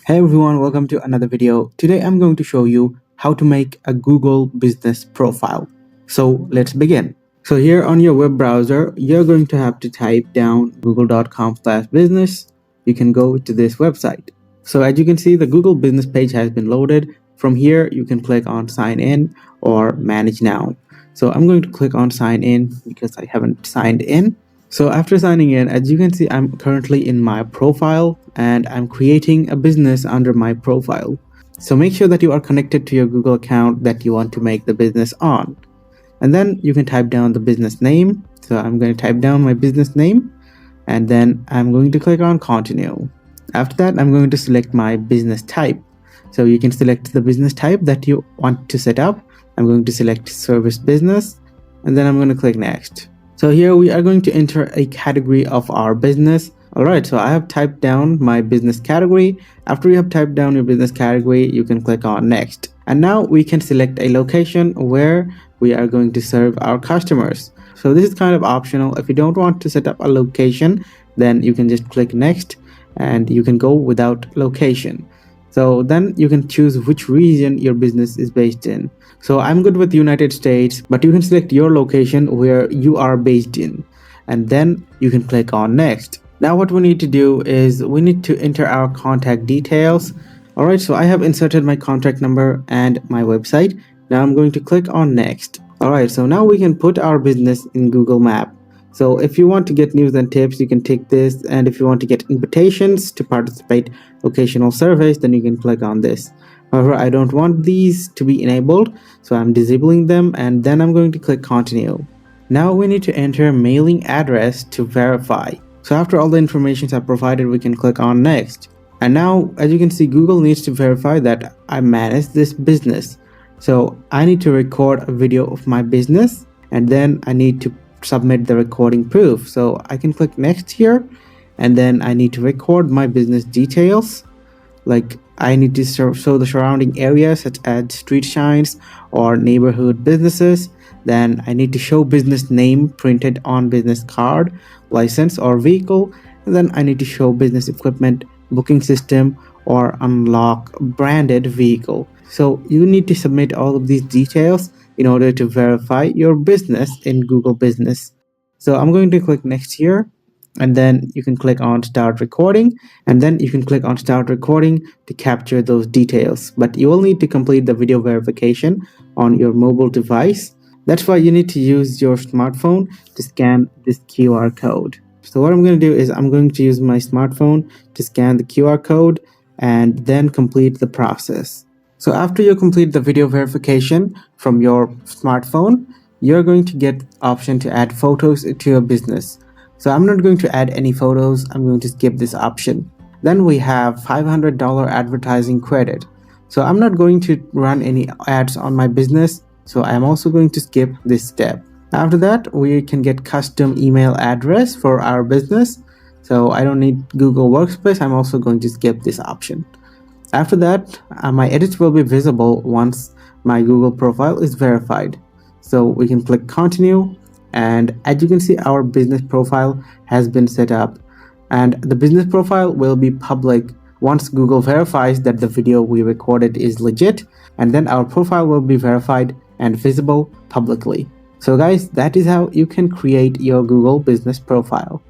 Hey everyone, welcome to another video. Today I'm going to show you how to make a Google business profile. So let's begin. So here on your web browser, you're going to have to type down google.com/business. You can go to this website. So as you can see, the Google business page has been loaded. From here, you can click on sign in or manage now. So I'm going to click on sign in because I haven't signed in. So after signing in, as you can see, I'm currently in my profile and I'm creating a business under my profile. So make sure that you are connected to your Google account that you want to make the business on. And then you can type down the business name. So I'm going to type down my business name and then I'm going to click on continue. After that, I'm going to select my business type. So you can select the business type that you want to set up. I'm going to select service business and then I'm going to click next. So here we are going to enter a category of our business. Alright, so I have typed down my business category. After you have typed down your business category, you can click on next. And now we can select a location where we are going to serve our customers. So this is kind of optional. If you don't want to set up a location, then you can just click next and you can go without location. So then you can choose which region your business is based in. So I'm good with United States, but you can select your location where you are based in. And then you can click on next. Now what we need to do is we need to enter our contact details. Alright, so I have inserted my contact number and my website. Now I'm going to click on next. Alright, so now we can put our business in Google Map. So if you want to get news and tips, you can tick this, and if you want to get invitations to participate occasional surveys, then you can click on this. However, I don't want these to be enabled, so I'm disabling them, and then I'm going to click continue. Now we need to enter mailing address to verify. So after all the information are provided, we can click on next. And now, as you can see, Google needs to verify that I manage this business. So I need to record a video of my business, and then I need to submit the recording proof. So I can click next here, and then I need to record my business details. Like I need to show the surrounding areas such as street signs or neighborhood businesses. Then I need to show business name printed on business card, license or vehicle. And then I need to show business equipment, booking system or unlock branded vehicle. So you need to submit all of these details in order to verify your business in Google Business. So I'm going to click next here, and then you can click on start recording, and then you can click on start recording to capture those details. But you will need to complete the video verification on your mobile device. That's why you need to use your smartphone to scan this QR code. So what I'm going to do is I'm going to use my smartphone to scan the QR code and then complete the process. So after you complete the video verification from your smartphone, you're going to get option to add photos to your business. So I'm not going to add any photos. I'm going to skip this option. Then we have $500 advertising credit. So I'm not going to run any ads on my business. So I'm also going to skip this step. After that, we can get custom email address for our business. So I don't need Google Workspace. I'm also going to skip this option. After that, my edits will be visible once my Google profile is verified. So we can click continue, and as you can see, our business profile has been set up, and the business profile will be public once Google verifies that the video we recorded is legit, and then our profile will be verified and visible publicly. So guys, that is how you can create your Google business profile.